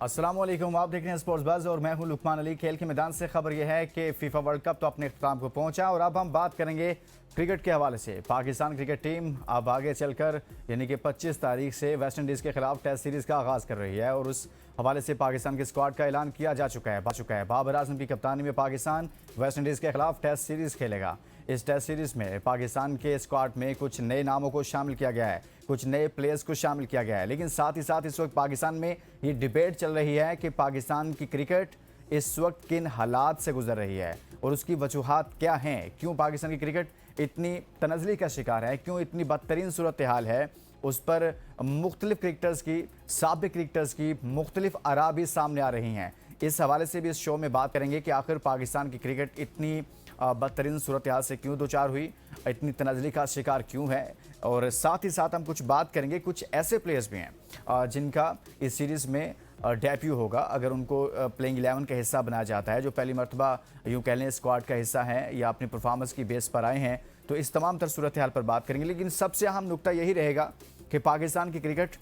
अस्सलामुअलैकुम, आप देख रहे हैं स्पोर्ट्स बज़ और मैं हूं लुकमान अली। खेल के मैदान से खबर यह है कि फीफा वर्ल्ड कप तो अपने इख्तिताम को पहुंचा और अब हम बात करेंगे क्रिकेट के हवाले से। पाकिस्तान क्रिकेट टीम अब आगे चलकर यानी कि 25 तारीख से वेस्ट इंडीज़ के खिलाफ टेस्ट सीरीज़ का आगाज़ कर रही है और उस हवाले से पाकिस्तान के स्क्वाड का ऐलान किया जा चुका है। बाबर आजम की कप्तानी में पाकिस्तान वेस्ट इंडीज़ के खिलाफ टेस्ट सीरीज़ खेलेगा। इस टेस्ट सीरीज़ में पाकिस्तान के स्क्वाड में कुछ नए नामों को शामिल किया गया है, कुछ नए प्लेयर्स को शामिल किया गया है, लेकिन साथ ही साथ इस वक्त पाकिस्तान में ये डिबेट चल रही है कि पाकिस्तान की क्रिकेट इस वक्त किन हालात से गुजर रही है और उसकी वजूहात क्या हैं। क्यों पाकिस्तान की क्रिकेट इतनी तनज़ली का शिकार है, क्यों इतनी बदतरीन सूरत हाल है, उस पर मुख्तलिफ क्रिकेटर्स की, साबिक क्रिकेटर्स की मुख्तलिफ आरा भी सामने आ रही हैं। इस हवाले से भी इस शो में बात करेंगे कि आखिर पाकिस्तान की क्रिकेट इतनी बदतरीन सूरत हाल से क्यों दो चार हुई, इतनी तनज़ली का शिकार क्यों है, और साथ ही साथ हम कुछ बात करेंगे कुछ ऐसे प्लेयर्स भी हैं जिनका इस सीरीज़ में डेब्यू होगा अगर उनको प्लेइंग 11 का हिस्सा बनाया जाता है, जो पहली मरतबा यूँ कह लें स्क्वाड का हिस्सा हैं या अपनी परफॉर्मेंस की बेस पर आए हैं। तो इस तमाम तर सूरत हाल पर बात करेंगे, लेकिन सबसे अहम नुकता यही रहेगा कि पाकिस्तान की क्रिकेट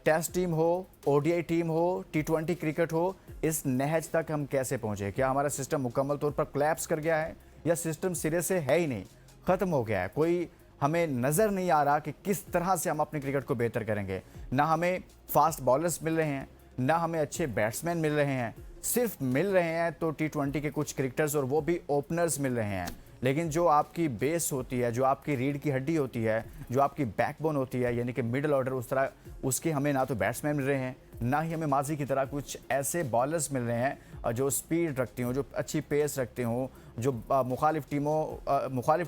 टेस्ट टीम हो, ओडीआई टीम हो, T20 क्रिकेट हो, इस नहज तक हम कैसे पहुँचे। क्या हमारा सिस्टम मुकम्मल तौर पर कोलैप्स कर गया है या सिस्टम सिरे से है ही नहीं, ख़त्म हो गया है। कोई हमें नज़र नहीं आ रहा कि किस तरह से हम अपनी क्रिकेट को बेहतर करेंगे। ना हमें फास्ट बॉलर्स मिल रहे हैं, ना हमें अच्छे बैट्समैन मिल रहे हैं, सिर्फ मिल रहे हैं तो T20 के कुछ क्रिकेटर्स और वो भी ओपनर्स मिल रहे हैं। लेकिन जो आपकी बेस होती है, जो आपकी रीढ़ की हड्डी होती है, जो आपकी बैकबोन होती है यानी कि मिडिल ऑर्डर, उस तरह उसके हमें ना तो बैट्समैन मिल रहे हैं, ना ही हमें माजी की तरह कुछ ऐसे बॉलर्स मिल रहे हैं जो स्पीड रखती हों, जो अच्छी पेस रखते हों, जो मुखालिफ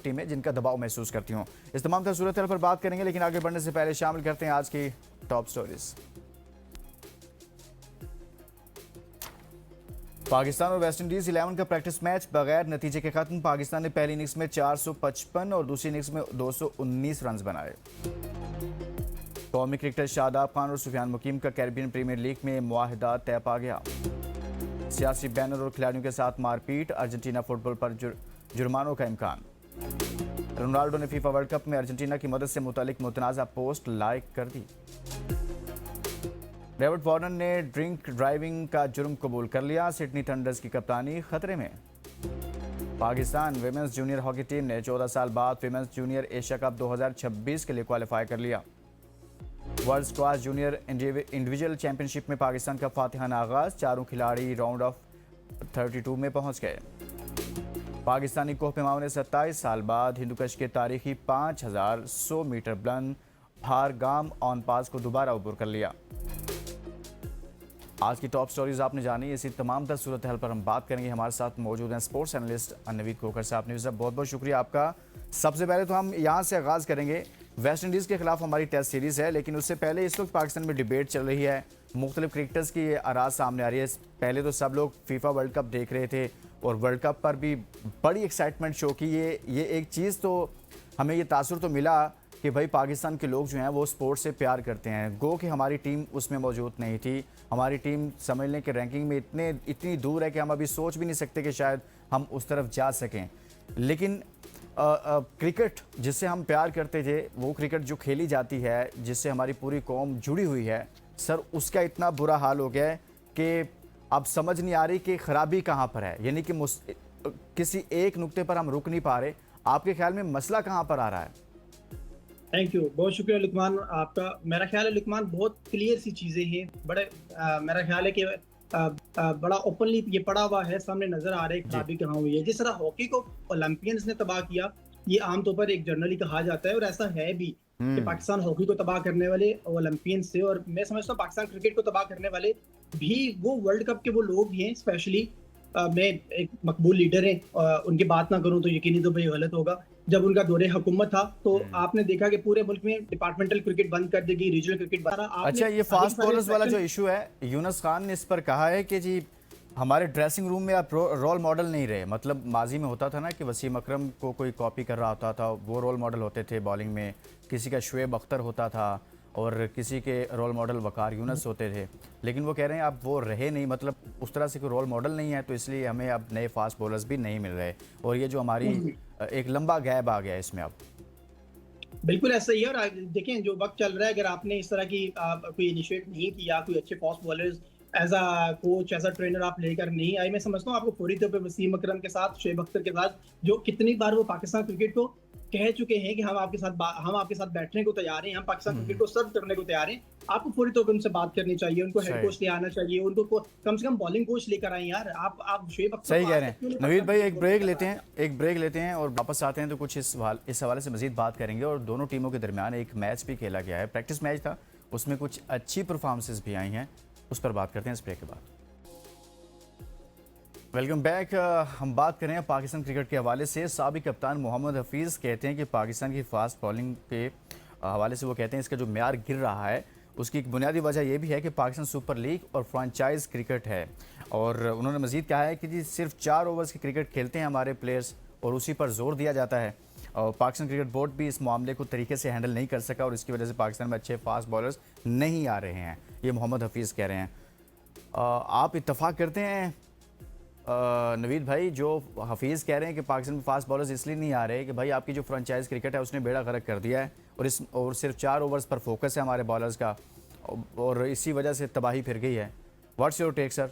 टीमें जिनका दबाव महसूस करती हों। इस तमाम तरह सूरत पर बात करेंगे, लेकिन आगे बढ़ने से पहले शामिल करते हैं आज की टॉप स्टोरीज। पाकिस्तान और वेस्ट इंडीज 11 का प्रैक्टिस मैच बगैर नतीजे के खत्म। पाकिस्तान ने पहली इनिंग्स में 455 और दूसरी इनिंग्स में 219 रन बनाए। कौमी क्रिकेटर शादाब खान और सुफियान मुकीम का कैरिबियन प्रीमियर लीग में मुआहदा तय पा गया। सियासी बैनर और खिलाड़ियों के साथ मारपीट, अर्जेंटीना फुटबॉल पर जुर्मानों का इम्कान। रोनाल्डो ने फीफा वर्ल्ड कप में अर्जेंटीना की मदद से मुतालिक मुतनाज़ा पोस्ट लाइक कर दी। डेविड वार्नर ने ड्रिंक ड्राइविंग का जुर्म कबूल कर लिया। सिडनी थंडर्स की कप्तानी खतरे में। Pakistan women's junior hockey team ने 14 साल बाद विमेंस जूनियर एशिया कप 2026 के लिए क्वालिफाई कर लिया। World squash junior individual championship में पाकिस्तान का फातिहाना आगाज, चारों खिलाड़ी राउंड ऑफ 32 में पहुंच गए। पाकिस्तानी कोहपेमाओं ने 27 साल बाद हिंदुकश के तारीखी 5100 मीटर बुलंद भारगाम ऑन पास को दोबारा अबूर कर लिया। आज की टॉप स्टोरीज आपने जानी। इसी तमाम तर सूरत हाल पर हम बात करेंगे। हमारे साथ मौजूद हैं स्पोर्ट्स एनालिस्ट नवीद खोखर साहब। नवीद साहब, बहुत बहुत शुक्रिया आपका। सबसे पहले तो हम यहाँ से आगाज़ करेंगे। वेस्ट इंडीज़ के खिलाफ हमारी टेस्ट सीरीज़ है, लेकिन उससे पहले इस वक्त पाकिस्तान में डिबेट चल रही है, मुख्तलिफ क्रिकेटर्स की आराज़ सामने आ रही है। पहले तो सब लोग फीफा वर्ल्ड कप देख रहे थे और वर्ल्ड कप पर भी बड़ी एक्साइटमेंट शो की। ये एक चीज़ तो हमें ये तासुर तो मिला कि भाई पाकिस्तान के लोग जो हैं वो स्पोर्ट्स से प्यार करते हैं। गो कि हमारी टीम उसमें मौजूद नहीं थी। हमारी टीम समझ लें कि रैंकिंग में इतनी दूर है कि हम अभी सोच भी नहीं सकते कि शायद हम उस तरफ जा सकें। लेकिन क्रिकेट जिससे हम प्यार करते थे, वो क्रिकेट जो खेली जाती है, जिससे हमारी पूरी कौम जुड़ी हुई है, सर उसका इतना बुरा हाल हो गया है कि अब समझ नहीं आ रही कि ख़राबी कहाँ पर है। यानी कि किसी एक नुक्ते पर हम रुक नहीं पा रहे। आपके ख्याल में मसला कहाँ पर आ रहा है? थैंक यू, बहुत शुक्रिया लुकमान आपका। मेरा ख्याल है लुकमान बहुत क्लियर सी चीज़ें हैं। मेरा ख्याल है कि बड़ा ओपनली ये पड़ा हुआ है, सामने नजर आ रहा है खराबी कहाँ हुई है। जिस तरह हॉकी को ओलंपियंस ने तबाह किया, ये आमतौर पर एक जनरली कहा जाता है और ऐसा है भी कि पाकिस्तान हॉकी को तबाह करने वाले ओलंपियंस थे, और मैं समझता हूँ पाकिस्तान क्रिकेट को तबाह करने वाले भी वो वर्ल्ड कप के वो लोग हैं। स्पेशली मैं एक मकबूल लीडर हैं, उनकी बात ना करूं तो यकीनी तो भाई गलत होगा। जब उनका दौरे हुकूमत था तो आपने देखा कि पूरे मुल्क में डिपार्टमेंटल क्रिकेट बंद कर दी गई, रीजनल क्रिकेट बंद। अच्छा, ये फास्ट बॉलर्स वाला जो इशू है, यूनुस खान ने इस पर कहा है कि जी हमारे ड्रेसिंग रूम में आप रोल मॉडल नहीं रहे। मतलब माजी में होता था ना कि वसीम अकरम को कोई कॉपी कर रहा होता था, वो रोल मॉडल होते थे बॉलिंग में, किसी का शुएब अख्तर होता था और किसी के रोल मॉडल वकार यूनुस होते थे। लेकिन वो कह रहे हैं अब वो रहे नहीं, मतलब उस तरह से कोई रोल मॉडल नहीं है, तो इसलिए हमें अब नए फास्ट बॉलर्स भी नहीं मिल रहे और ये जो हमारी एक लंबा गैप आ गया इसमें अब। बिल्कुल ऐसा ही है। और देखें जो वक्त चल रहा है, अगर आपने इस तरह की कोई इनिशिएट नहीं किया, कोई अच्छे fast bowlers as a coach, as a trainer आप लेकर नहीं आए। मैं समझता हूँ आपको फौरी तौर पे वसीम अकरम के साथ, शोएब अख्तर के साथ, जो कितनी बार वो पाकिस्तान क्रिकेट को कह चुके हैं कि हम आपके साथ बैठने को तैयार हैं, हम पाकिस्तान क्रिकेट को सर्व करने को तैयार हैं। आपको फौरी तौर पे उनसे बात करनी चाहिए, उनको हेड सही कोच ले आना चाहिए, उनको कम से कम बॉलिंग कोच लेकर आए यार। आप शोएब अख्तर सही को कह आज रहे तक क्यों हैं नहीं नवीद पाकिस्तान भाई। क्रिकेट बोर्ड लेकर आया? एक ब्रेक लेते हैं और वापस आते हैं तो कुछ इस हवाले से मजीद बात करेंगे। और दोनों टीमों के दरमियान एक मैच भी खेला गया है, प्रैक्टिस मैच था, उसमें कुछ अच्छी परफॉर्मेंसेज भी आई हैं, उस पर बात करते हैं इस ब्रेक के बाद। Welcome back. हम बात करें पाकिस्तान क्रिकेट के हवाले से। साबिक कप्तान मोहम्मद हफीज़ कहते हैं कि पाकिस्तान की फास्ट बॉलिंग के हवाले से वो कहते हैं इसका जो म्यार गिर रहा है उसकी एक बुनियादी वजह यह भी है कि पाकिस्तान सुपर लीग और फ्रेंचाइज क्रिकेट है। और उन्होंने मज़ीद कहा है कि जी सिर्फ 4 ओवर्स की क्रिकेट खेलते हैं हमारे प्लेयर्स और उसी पर जोर दिया जाता है। और पाकिस्तान क्रिकेट बोर्ड भी इस मामले को तरीके से हैंडल नहीं कर सका और इसकी वजह से पाकिस्तान में अच्छे फास्ट बॉलर्स नहीं आ रहे हैं। ये मोहम्मद हफीज़ कह रहे हैं। आप इत्तफाक करते हैं नवीद भाई जो हफीज़ कह रहे हैं कि पाकिस्तान में फास्ट बॉलर्स इसलिए नहीं आ रहे कि भाई आपकी जो फ्रेंचाइज क्रिकेट है उसने बेड़ा गर्क कर दिया है और सिर्फ 4 ओवर्स पर फोकस है हमारे बॉलर्स का और इसी वजह से तबाही फिर गई है। What's your take sir?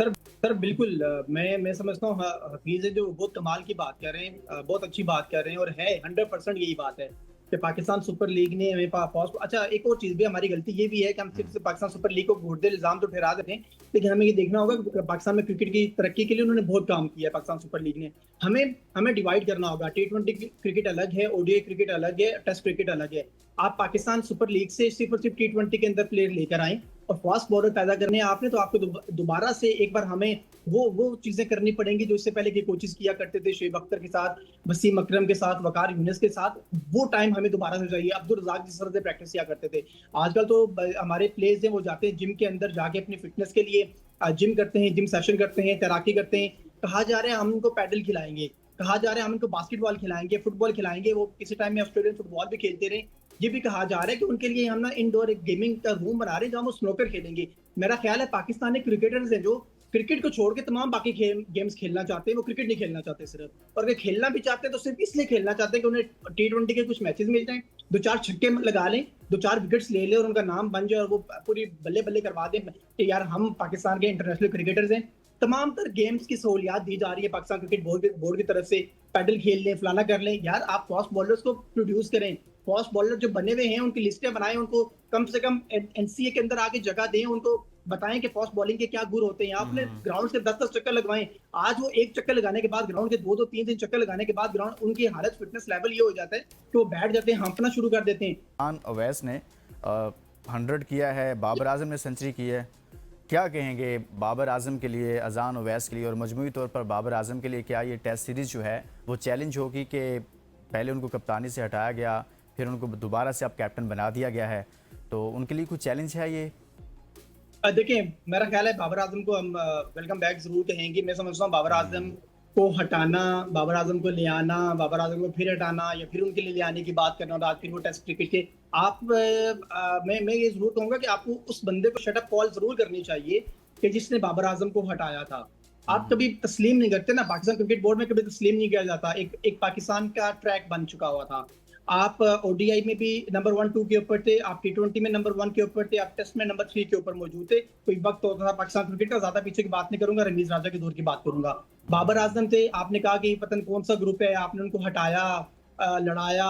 Sir बिल्कुल, मैं समझता हूँ हफीज है जो बहुत कमाल की बात कर रहे हैं, बहुत अच्छी बात कर रहे हैं, और है 100% यही बात है कि पाकिस्तान सुपर लीग ने हमें अच्छा, एक और चीज भी हमारी गलती ये भी है कि हम सिर्फ पाकिस्तान सुपर लीग को घूरते इल्जाम तो ठहरा देते हैं, लेकिन हमें ये देखना होगा कि पाकिस्तान में क्रिकेट की तरक्की के लिए उन्होंने बहुत काम किया है। पाकिस्तान सुपर लीग ने हमें हमें डिवाइड करना होगा। T20 क्रिकेट अलग है, ओडीआई क्रिकेट अलग है, टेस्ट क्रिकेट अलग है। आप पाकिस्तान सुपर लीग से सिर्फ और सिर्फ T20 के अंदर प्लेयर लेकर आए और फास्ट बॉलर पैदा करने आपने, तो आपको दोबारा से एक बार हमें वो चीजें करनी पड़ेंगी जो इससे पहले के कोचेस किया करते थे, शोएब अख्तर के साथ, वसीम अकरम के साथ, वकार यूनिस के साथ। वो टाइम हमें दोबारा से चाहिए। अब्दुल रज़ाक जिस तरह से प्रैक्टिस किया करते थे, आजकल तो हमारे प्लेयर्स हैं वो जाते हैं जिम के अंदर, जाके अपनी फिटनेस के लिए जिम करते हैं, जिम सेशन करते हैं, तैराकी करते हैं। कहा जा रहा है हम उनको पैडल खिलाएंगे, कहा जा रहा है हम उनको बास्केटबॉल खिलाएंगे, फुटबॉल खिलाएंगे, वो किसी टाइम में ऑस्ट्रेलियन फुटबॉल भी खेलते रहे। ये भी कहा जा रहा है कि उनके लिए हम ना इंडोर एक गेमिंग का रूम बना रहे हैं जहां वो स्नोकर खेलेंगे। मेरा ख्याल है पाकिस्तानी क्रिकेटर्स हैं जो क्रिकेट को छोड़ के तमाम बाकी गेम्स खेलना चाहते हैं, वो क्रिकेट नहीं खेलना चाहते सिर्फ, और अगर खेलना भी चाहते हैं तो सिर्फ इसलिए खेलना चाहते हैं कि उन्हें T20 के कुछ मैचेस मिल जाएं, 2-4 छक्के लगा लें, 2-4 विकेट्स ले लें और उनका नाम बन जाए और वो पूरी बल्ले बल्ले करवा दें कि यार हम पाकिस्तान के इंटरनेशनल क्रिकेटर्स हैं। तमाम तर गेम्स की सहूलियात दी जा रही है पाकिस्तान क्रिकेट बोर्ड की तरफ से। पैडल खेल लें, फलाना कर लें। यार आप फास्ट बॉलर्स को प्रोड्यूस करें, फास्ट बॉलर जो बने हुए हैं उनकी लिस्टें बनाएं, उनको कम से कम एनसीए के अंदर आके जगह दें, उनको बताएं कि फास्ट बॉलिंग के क्या गुर होते हैं। आपने ग्राउंड से 10-10 चक्कर लगवाएं। आज वो एक चक्कर लगाने के बाद, ग्राउंड के 2-2 3-3 चक्कर लगाने के बाद ग्राउंड उनकी हालत, फिटनेस लेवल ये हो जाता है कि वो बैठ जाते हैं, हाँफना शुरू कर देते हैं। खान अवैस ने 100 किया है, बाबर आजम ने सेंचुरी की है। क्या कहेंगे बाबर आजम के लिए, अजान अवैस के लिए और मजमूई तौर पर बाबर आजम के लिए? क्या ये टेस्ट सीरीज़ जो है वो चैलेंज होगी कि पहले उनको कप्तानी से हटाया गया, फिर उनको दोबारा से अब कैप्टन बना दिया गया है, तो उनके लिए कुछ चैलेंज है ये? देखिए, मेरा ख्याल है बाबर आजम को हम वेलकम बैक जरूर कहेंगे। मैं समझता हूँ बाबर आजम को हटाना, बाबर आजम को ले आना, बाबर आजम को फिर हटाना या फिर उनके लिए ले आने की बात करना, और आज फिर वो टेस्ट क्रिकेट के मैं ये जरूर कहूंगा कि आपको उस बंदे को शटअप कॉल जरूर करनी चाहिए कि जिसने बाबर आजम को हटाया था। आप कभी तस्लीम नहीं करते ना, पाकिस्तान क्रिकेट बोर्ड में कभी तस्लीम नहीं किया जाता। एक पाकिस्तान का ट्रैक बन चुका हुआ था। आप ओडीआई में भी नंबर 1-2 के ऊपर थे, आप T20 में नंबर 1 के ऊपर थे, आप टेस्ट में नंबर 3 के ऊपर मौजूद थे। कोई वक्त होता था पाकिस्तान क्रिकेट का, ज्यादा पीछे की बात नहीं करूंगा, रमीज राजा के दौर की बात करूंगा। बाबर आजम थे, आपने कहा कि पता नहीं कौन सा ग्रुप है, आपने उनको हटाया, लड़ाया,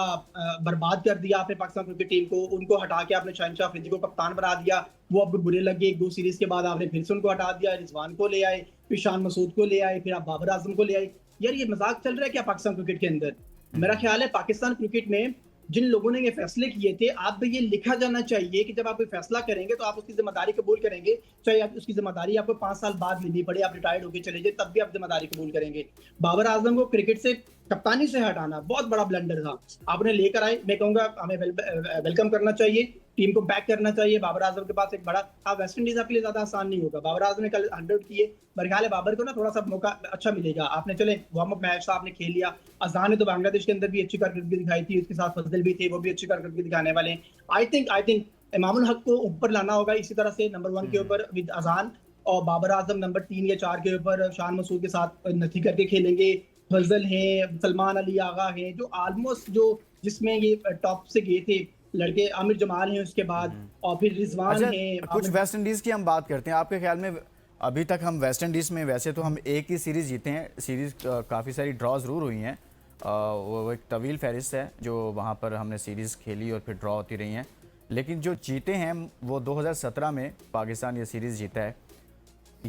बर्बाद कर दिया आपने पाकिस्तान क्रिकेट टीम को। उनको हटा के आपने शहनशाह अफरीदी को कप्तान बना दिया, वो अब बुरे लगे। 1-2 सीरीज के बाद आपने फिर से उनको हटा दिया, रिजवान को ले आए, फिर शान मसूद को ले आए, फिर आप बाबर आजम को ले आए। यार ये मजाक चल रहा है क्या पाकिस्तान क्रिकेट के अंदर? मेरा ख्याल है पाकिस्तान क्रिकेट में जिन लोगों ने ये फैसले किए थे, आप भी ये लिखा जाना चाहिए कि जब आप कोई फैसला करेंगे तो आप उसकी जिम्मेदारी कबूल करेंगे, चाहे आप उसकी जिम्मेदारी आपको 5 साल बाद लेनी पड़े, आप रिटायर्ड होकर चले जाए, तब भी आप जिम्मेदारी कबूल करेंगे। बाबर आजम को क्रिकेट से, कप्तानी से हटाना बहुत बड़ा ब्लंडर था। आपने लेकर आए, मैं कहूंगा हमें वेलकम करना चाहिए, टीम को बैक करना चाहिए। बाबर आजम के पास एक बड़ा, आप वेस्ट इंडीज आपके लिए ज्यादा आसान नहीं होगा। बाबर आजम ने कल 100 किए, मेरे ख्याल है बाबर को ना थोड़ा सा मौका अच्छा मिलेगा। आपने चले वार्म अप मैच था, आपने खेल लिया। अजहान ने तो बांग्लादेश के अंदर भी अच्छी कारकर्दगी दिखाई थी, उसके साथ फजल भी थे, वो भी अच्छी कारकर्दगी दिखाने वाले हैं। आई थिंक इमामुल हक को ऊपर लाना होगा इसी तरह से, नंबर 1 के ऊपर विद अजहान, और बाबर आजम नंबर 3 या 4 के ऊपर शान मसूद के साथ नथी करके खेलेंगे। फजल हैं, सलमान अली आगा हैं, जो ऑलमोस्ट जो जिसमें ये टॉप से गए थे, लड़के आमिर जमाल हैं उसके बाद, और फिर रिजवान अच्छा, हैं कुछ वेस्ट इंडीज़ की हम बात करते हैं। आपके ख्याल में अभी तक हम वेस्ट इंडीज़ में, वैसे तो हम एक ही सीरीज़ जीते हैं, सीरीज़ काफ़ी सारी ड्रॉ ज़रूर हुई हैं, वो एक तवील फहरिस्त है जो वहाँ पर हमने सीरीज़ खेली और फिर ड्रॉ होती रही हैं, लेकिन जो जीते हैं वो 2017 में पाकिस्तान ये सीरीज़ जीता है।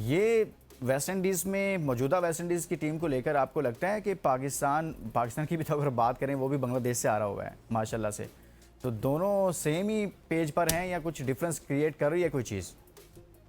ये वेस्ट इंडीज़ में, मौजूदा वेस्ट इंडीज़ की टीम को लेकर आपको लगता है कि पाकिस्तान की भी तो अगर बात करें, वो भी बांग्लादेश से आ रहा हुआ है माशाल्लाह से, तो दोनों सेम ही पेज पर हैं या कुछ डिफरेंस क्रिएट कर रही है कोई चीज़?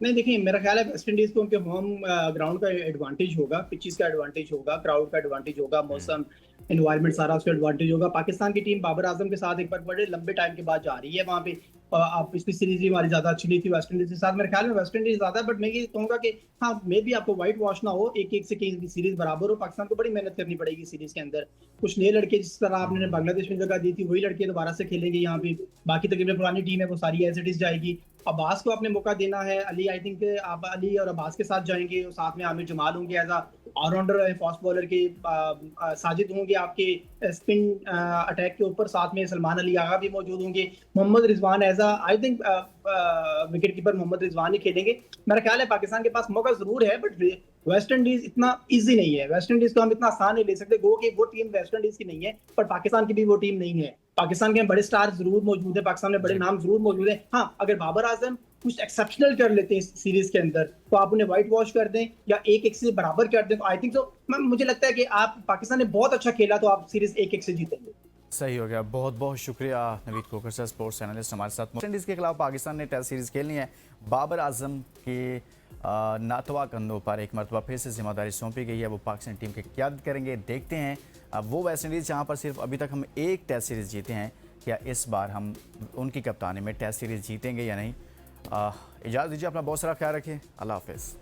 नहीं, देखिए मेरा ख्याल है वेस्ट इंडीज को उनके होम ग्राउंड का एडवांटेज होगा, पिचेस का एडवांटेज होगा, क्राउड का एडवांटेज होगा, मौसम एनवायरनमेंट सारा उसका एडवांटेज होगा। पाकिस्तान की टीम बाबर आजम के साथ एक बार बड़े लंबे टाइम के बाद जा रही है वहाँ पे। आप पिछली सीरीज भी हमारी ज्यादा अच्छी नहीं थी वेस्ट इंडीज के साथ, मेरे ख्याल में वेस्ट इंडीज ज्यादा है, बट मैं ये कहूंगा कि हाँ, मे भी आपको व्हाइट वॉश ना हो, एक एक से कहीं सीरीज बराबर हो। पाकिस्तान को बड़ी मेहनत करनी पड़ेगी सीरीज के अंदर। कुछ नए लड़के, जिस तरह आपने बांग्लादेश में जगह दी थी, वही लड़के दोबारा से खेलेंगे यहाँ पे। बाकी तकरीबन पुरानी टीम है वो सारी एज इट इज जाएगी। अब्बास को आपने मौका देना है। अली, आई थिंक आप अली और अब्बास के साथ जाएंगे, और साथ में आमिर जमाल होंगे एज ऑलराउंडर, फास्ट बॉलर के। साजिद होंगे आपके स्पिन अटैक के ऊपर, साथ में सलमान अली आगा भी मौजूद होंगे। Mohammad Rizwan as I think wicket keeper Mohammad Rizwan ही खेलेंगे। मेरा ख्याल है पाकिस्तान के पास मौका जरूर है, बट वेस्ट इंडीज इतना इजी नहीं है। वेस्ट इंडीज को हम इतना आसान नहीं ले सकते। गो कि वो टीम वेस्ट इंडीज की नहीं है, पर पाकिस्तान की भी वो टीम नहीं है। पाकिस्तान के बड़े स्टार जरूर मौजूद है, पाकिस्तान में बड़े नाम जरूर मौजूद है। हाँ, अगर बाबर आजम कुछ एक्सेप्शनल कर लेते हैं इस सीरीज के अंदर, तो आप उन्हें व्हाइट वॉश कर दें या एक एक से बराबर कर दें, तो आई थिंक तो मुझे लगता है कि आप, पाकिस्तान ने बहुत अच्छा खेला तो आप सीरीज एक एक से जीतेंगे। सही हो गया। बहुत बहुत शुक्रिया Naveed Khokhar sir, sports analyst हमारे साथ। वेस्ट इंडीज़ के खिलाफ पाकिस्तान ने टेस्ट सीरीज़ खेलनी है। बाबर आजम के नातवा कंधों पर एक मरतबा फिर से जिम्मेदारी सौंपी गई है, वो पाकिस्तान टीम की क़यादत करेंगे। देखते हैं वो वेस्ट इंडीज़ जहाँ पर सिर्फ अभी तक हम एक टेस्ट सीरीज़ जीते हैं, क्या इस बार हम उनकी कप्तानी में टेस्ट सीरीज़ जीतेंगे या नहीं। इजाज़त दीजिए, अपना बहुत सारा ख्याल रखिए। अल्लाह हाफ़िज़।